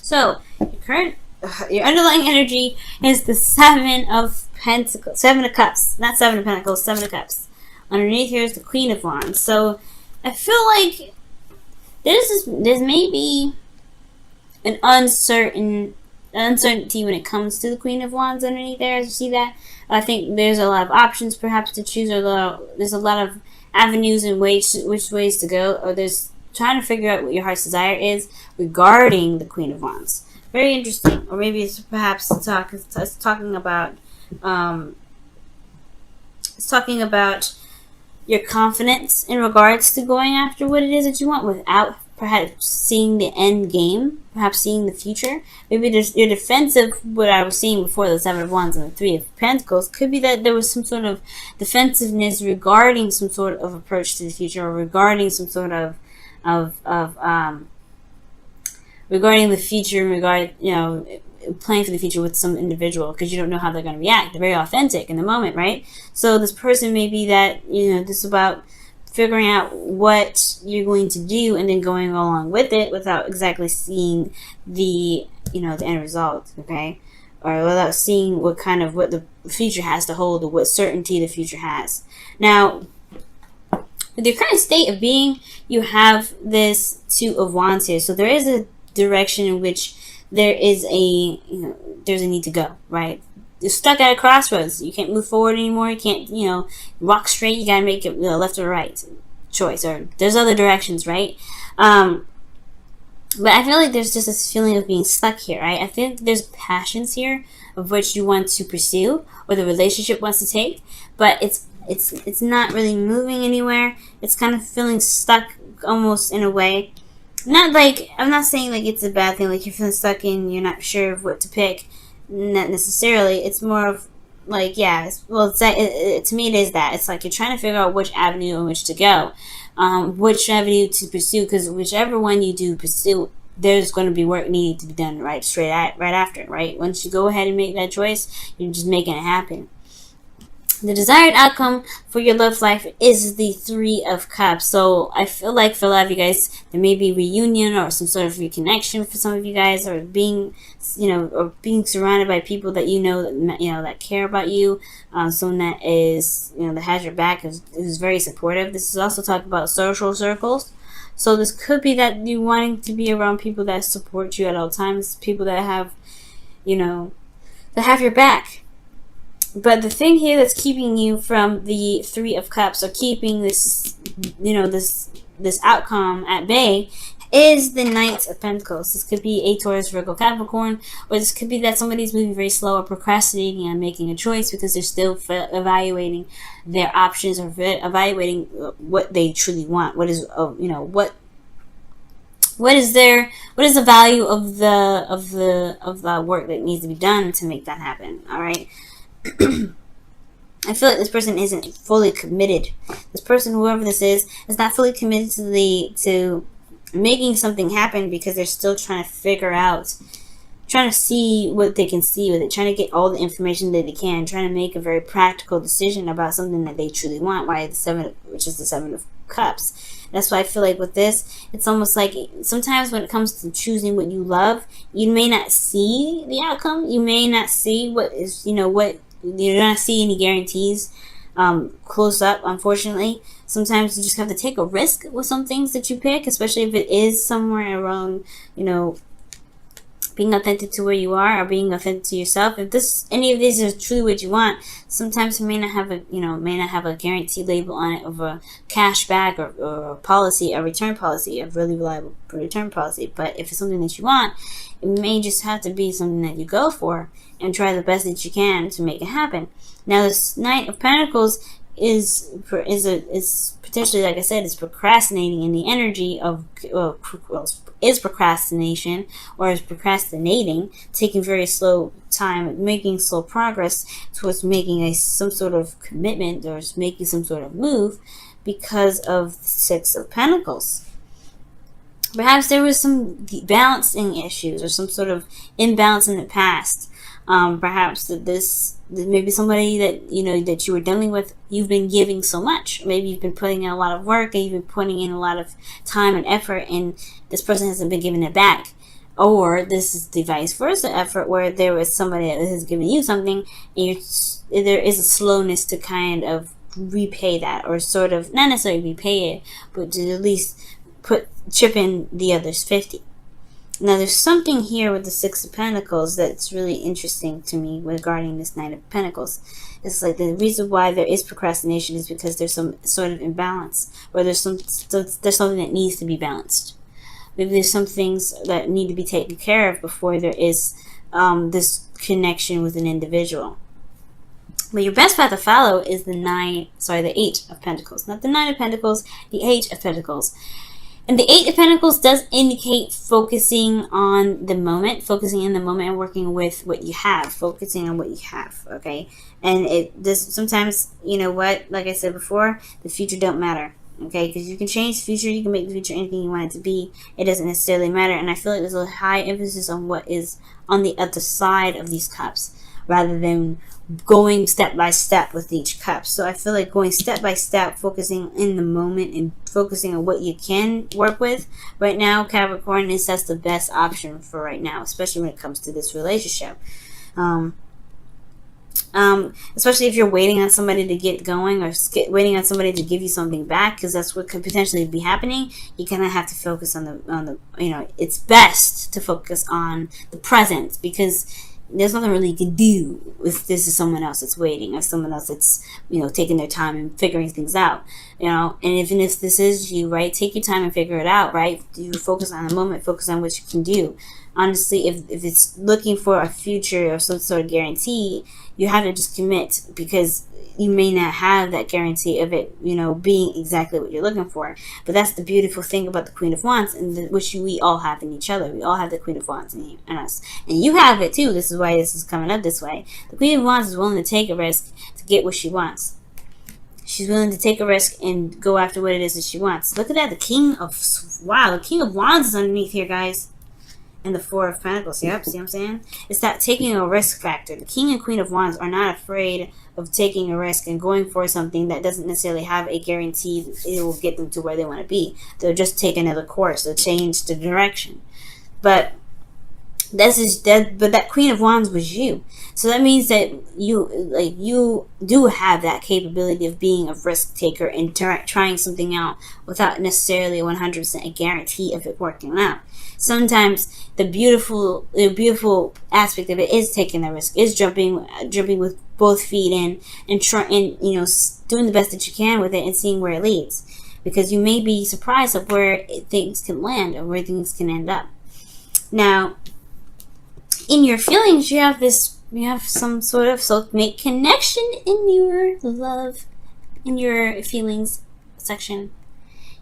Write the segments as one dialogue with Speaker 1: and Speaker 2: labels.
Speaker 1: So your underlying energy is the Seven of Pentacles, Seven of Cups, not Seven of Pentacles, Seven of Cups. Underneath here is the Queen of Wands. So I feel like there's maybe an uncertainty when it comes to the Queen of Wands underneath there. As you see that, I think there's a lot of options perhaps to choose, or there's a lot of avenues and which ways to go, or there's trying to figure out what your heart's desire is regarding the Queen of Wands. Very interesting. Or maybe it's perhaps talking about your confidence in regards to going after what it is that you want without perhaps seeing the end game, perhaps seeing the future. Maybe there's your defensive, what I was seeing before, the Seven of Wands and the Three of Pentacles, could be that there was some sort of defensiveness regarding some sort of approach to the future, or regarding some sort of regarding the future, planning for the future with some individual, because you don't know how they're going to react. They're very authentic in the moment, right? So this person may be that, this is about figuring out what you're going to do and then going along with it without exactly seeing the end result, okay? Or without seeing what the future has to hold, or what certainty the future has. Now, with your current state of being, you have this Two of Wands here. So there is a direction in which there is there's a need to go, right? You're stuck at a crossroads. You can't move forward anymore. You can't, walk straight. You gotta make it left or right choice, or there's other directions, right? But I feel like there's just this feeling of being stuck here, right? I think there's passions here of which you want to pursue, or the relationship wants to take, but it's not really moving anywhere. It's kind of feeling stuck almost in a way. Not like, I'm not saying like it's a bad thing, like you're feeling stuck and you're not sure of what to pick. Not necessarily. It's more of like, to me it is that. It's like you're trying to figure out which avenue in which to go, which avenue to pursue, because whichever one you do pursue, there's going to be work needing to be done right after, right? Once you go ahead and make that choice, you're just making it happen. The desired outcome for your love life is the Three of Cups. So I feel like for a lot of you guys, there may be reunion or some sort of reconnection for some of you guys, or being surrounded by people that that care about you. Someone that is, that has your back, is very supportive. This is also talking about social circles. So this could be that you wanting to be around people that support you at all times, people that have, that have your back. But the thing here that's keeping you from the Three of Cups, or keeping this, this outcome at bay, is the Knight of Pentacles. This could be a Taurus, Virgo, Capricorn, or this could be that somebody's moving very slow or procrastinating and making a choice because they're still evaluating their options, or evaluating what they truly want. What is, what is the value of the work that needs to be done to make that happen? All right. I feel like this person isn't fully committed. This person, whoever this is not fully committed to making something happen, because they're still trying to see what they can see with it, trying to get all the information that they can, trying to make a very practical decision about something that they truly want. Which is the Seven of Cups. That's why I feel like with this, it's almost like sometimes when it comes to choosing what you love, you may not see the outcome. You may not see what is, you're not see any guarantees close up, unfortunately. Sometimes you just have to take a risk with some things that you pick, especially if it is somewhere around, being authentic to where you are, or being authentic to yourself. If any of these are truly what you want, sometimes it may not have a guarantee label on it of a cash back, or a policy, a return policy, a really reliable return policy. But if it's something that you want, it may just have to be something that you go for and try the best that you can to make it happen. Now, this Knight of Pentacles is potentially, like I said, is procrastinating in the energy of is procrastination, or is procrastinating, taking very slow time, making slow progress towards making some sort of commitment, or making some sort of move, because of the Six of Pentacles. Perhaps there was some balancing issues, or some sort of imbalance in the past. Perhaps that maybe somebody that you were dealing with, you've been giving so much. Maybe you've been putting in a lot of work, and you've been putting in a lot of time and effort, and this person hasn't been giving it back. Or this is the vice versa effort, where there is somebody that has given you something, and there is a slowness to kind of repay that, or sort of not necessarily repay it, but to at least chip in the other's 50. Now there's something here with the Six of Pentacles that's really interesting to me regarding this Knight of Pentacles. It's like the reason why there is procrastination is because there's some sort of imbalance, or there's something that needs to be balanced. Maybe there's some things that need to be taken care of before there is this connection with an individual. But your best path to follow is the Eight of Pentacles. Not the Nine of Pentacles, the Eight of Pentacles. And the Eight of Pentacles does indicate focusing on the moment, focusing in the moment and working with what you have, focusing on what you have, okay? And it does sometimes, you know what, like I said before, the future don't matter. Okay, because you can change the future, you can make the future anything you want it to be. It doesn't necessarily matter. And I feel like there's a high emphasis on what is on the other side of these cups, rather than going step by step with each cup. So I feel like going step by step, focusing in the moment and focusing on what you can work with right now, Capricorn, is that's the best option for right now, especially when it comes to this relationship. Especially if you're waiting on somebody to get going, or waiting on somebody to give you something back, because that's what could potentially be happening. You kind of have to focus on the it's best to focus on the present, because there's nothing really you can do if this is someone else that's waiting, or someone else that's taking their time and figuring things out. And even if this is you, right, take your time and figure it out, right? You focus on the moment, focus on what you can do. Honestly, if it's looking for a future or some sort of guarantee, you have to just commit, because you may not have that guarantee of it, being exactly what you're looking for. But that's the beautiful thing about the Queen of Wands, and which we all have in each other. We all have the Queen of Wands in us, and you have it too. This is why this is coming up this way. The Queen of Wands is willing to take a risk to get what she wants. She's willing to take a risk and go after what it is that she wants. Look at that. The King of Wands is underneath here, guys. And the Four of Pentacles. Yep, see what I'm saying? It's that taking a risk factor. The King and Queen of Wands are not afraid of taking a risk and going for something that doesn't necessarily have a guarantee that it will get them to where they want to be. They'll just take another course. They'll change the direction. But that Queen of Wands was you. So that means that you do have that capability of being a risk taker and trying something out without necessarily 100% a guarantee of it working out. Sometimes the beautiful aspect of it is taking the risk, is jumping with both feet in, and doing the best that you can with it and seeing where it leads, because you may be surprised of where things can land or where things can end up. Now, in your feelings, you have some sort of soulmate connection in your love, in your feelings section.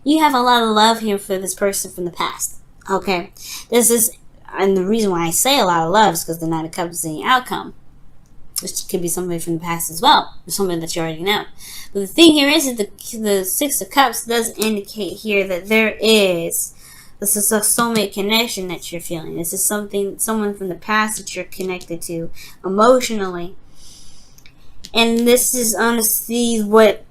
Speaker 1: You have a lot of love here for this person from the past. Okay, and the reason why I say a lot of love is because the Nine of Cups is the outcome, which could be somebody from the past as well, or somebody that you already know. But the thing here is that the Six of Cups does indicate here that this is a soulmate connection that you're feeling. This is someone from the past that you're connected to emotionally, and this is honestly what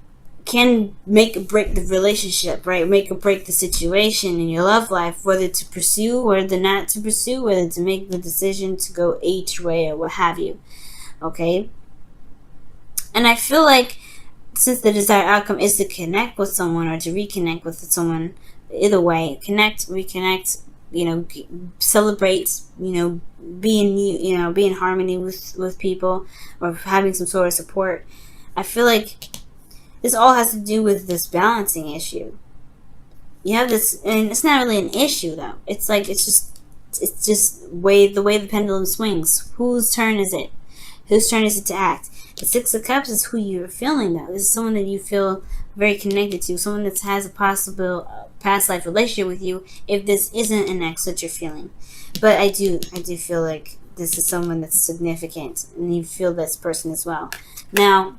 Speaker 1: can make or break the relationship, right? Make or break the situation in your love life, whether to pursue or not to pursue, whether to make the decision to go each way or what have you. Okay? And I feel like since the desired outcome is to connect with someone or to reconnect with someone, either way, connect, reconnect, celebrate, be in harmony with people, or having some sort of support. I feel like this all has to do with this balancing issue. You have this, and it's not really an issue though. It's just the way the pendulum swings. Whose turn is it? Whose turn is it to act? The Six of Cups is who you're feeling though. This is someone that you feel very connected to, someone that has a possible past life relationship with you, if this isn't an ex that you're feeling. But I do feel like this is someone that's significant, and you feel this person as well. Now,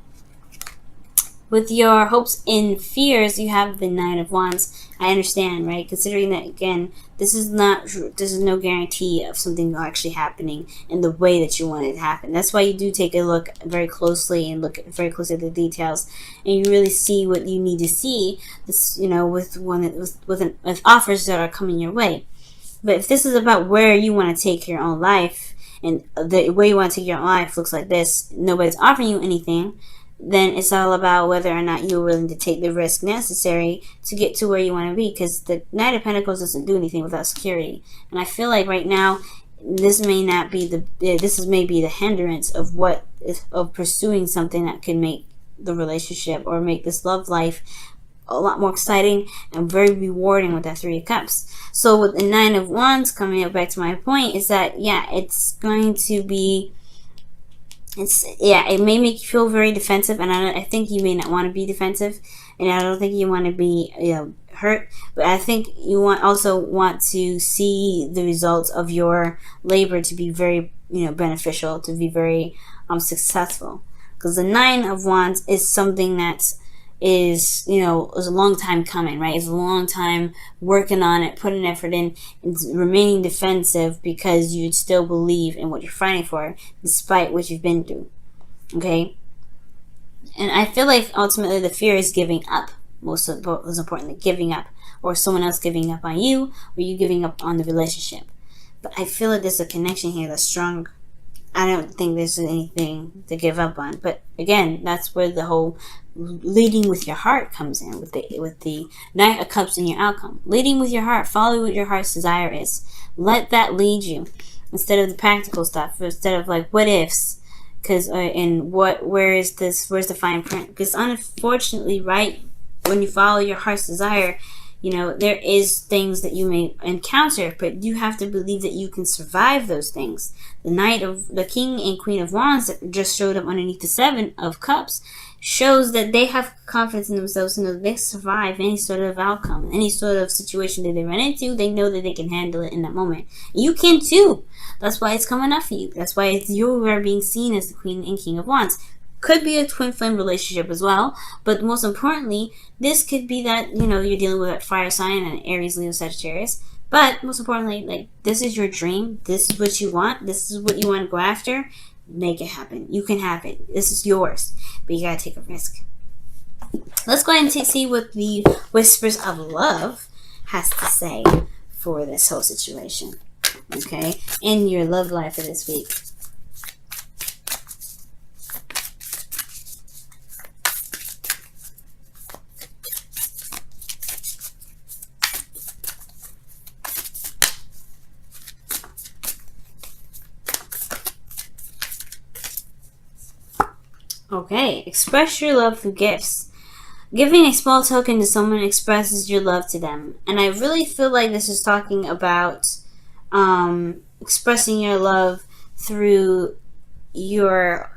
Speaker 1: with your hopes and fears, you have the Nine of Wands. I understand, right? Considering that, again, this is no guarantee of something actually happening in the way that you want it to happen. That's why you do take a look very closely and look very closely at the details, and you really see what you need to see. This, with offers that are coming your way. But if this is about where you want to take your own life, and the way you want to take your own life looks like this, nobody's offering you anything, then it's all about whether or not you're willing to take the risk necessary to get to where you want to be. Because the Knight of Pentacles doesn't do anything without security. And I feel like right now, this may not be maybe the hindrance of pursuing something that could make the relationship or make this love life a lot more exciting and very rewarding with that Three of Cups. So with the Nine of Wands, coming up back to my point, is that it's going to be, it may make you feel very defensive, and I think you may not want to be defensive, and I don't think you want to be hurt, but I think you also want to see the results of your labor to be very beneficial, to be very successful, because the Nine of Wands is something that is a long time coming, right? It's a long time working on it, putting effort in, and remaining defensive because you still believe in what you're fighting for despite what you've been through. Okay? And I feel like ultimately the fear is giving up. Most importantly, giving up, or someone else giving up on you, or you giving up on the relationship. But I feel like there's a connection here that's strong. I don't think there's anything to give up on. But again, that's where the whole leading with your heart comes in, with the Knight of Cups in your outcome. Leading with your heart. Follow what your heart's desire is. Let that lead you, instead of the practical stuff, instead of like what ifs. Because where's the fine print? Because unfortunately, right, when you follow your heart's desire, there is things that you may encounter, but you have to believe that you can survive those things. The King and Queen of Wands that just showed up underneath the Seven of Cups shows that they have confidence in themselves and that they survive any sort of outcome, any sort of situation that they run into. They know that they can handle it in that moment. You can too. That's why it's coming up for you. That's why you are being seen as the Queen and King of Wands. Could be a twin flame relationship as well, but most importantly, this could be that you're dealing with a fire sign and Aries, Leo, Sagittarius. But most importantly, like, this is your dream. This is what you want. This is what you want to go after. Make it happen. You can have it. This is yours, but you gotta take a risk. Let's go ahead and see what the Whispers of Love has to say for this whole situation. Okay, in your love life for this week. Okay, express your love through gifts. Giving a small token to someone expresses your love to them. And I really feel like this is talking about expressing your love through your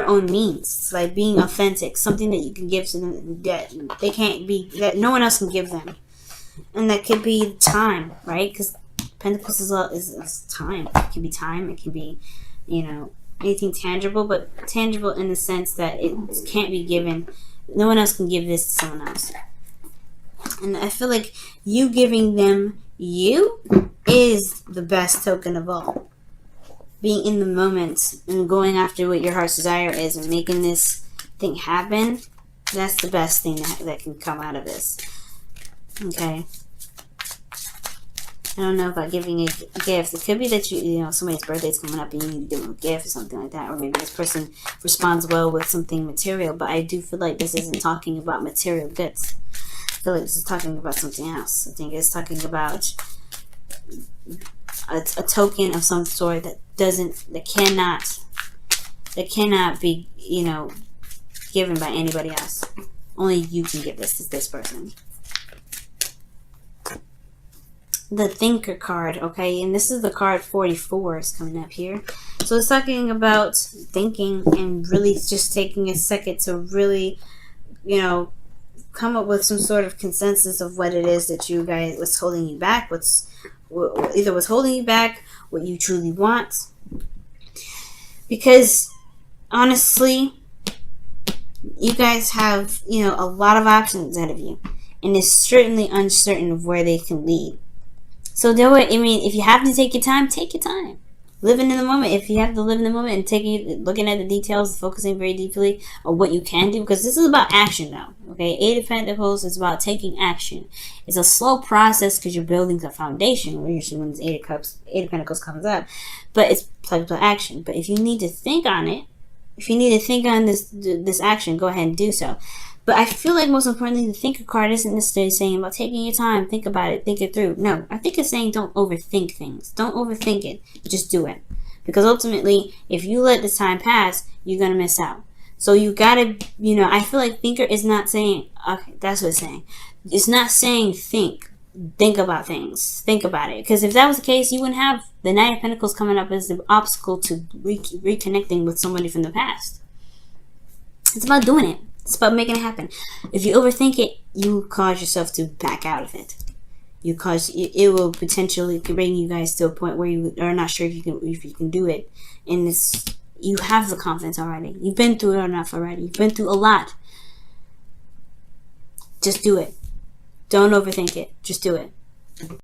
Speaker 1: own means. Like being authentic, something that you can give to them that no one else can give them. And that could be time, right? Because Pentacles is time. It can be time. It can be, anything tangible, but tangible in the sense that it can't be given. No one else can give this to someone else. And I feel like you giving them you is the best token of all. Being in the moment and going after what your heart's desire is and making this thing happen, that's the best thing that can come out of this. Okay. I don't know about giving a gift. It could be that somebody's birthday's coming up and you need to give them a gift or something like that. Or maybe this person responds well with something material. But I do feel like this isn't talking about material goods. I feel like this is talking about something else. I think it's talking about a token of some sort that cannot be, given by anybody else. Only you can give this to this person. The Thinker card, okay, and this is the card 44 is coming up here. So it's talking about thinking and really just taking a second to really, come up with some sort of consensus of what it is that you guys, what's holding you back, what's holding you back, what you truly want. Because honestly, you guys have, a lot of options ahead of you, and it's certainly uncertain of where they can lead. So if you have to take your time, take your time. living in the moment. If you have to live in the moment and looking at the details, focusing very deeply on what you can do, because this is about action now. Okay, Eight of Pentacles is about taking action. It's a slow process because you're building the foundation. Usually when this Eight of Pentacles comes up, but it's plugged to action. But if you need to think on it, if you need to think on this action, go ahead and do so. But I feel like most importantly, the thinker card isn't necessarily saying about taking your time, think about it, think it through. No, I think it's saying don't overthink things. Don't overthink it. Just do it. Because ultimately, if you let this time pass, you're going to miss out. So you got to, I feel like thinker is not saying, okay, that's what it's saying. It's not saying think about things. Think about it. Because if that was the case, you wouldn't have the Knight of Pentacles coming up as the obstacle to reconnecting with somebody from the past. It's about doing it. It's about making it happen. If you overthink it, you cause yourself to back out of it. It will potentially bring you guys to a point where you are not sure if you can do it. And you have the confidence already. You've been through it enough already. You've been through a lot. Just do it. Don't overthink it. Just do it.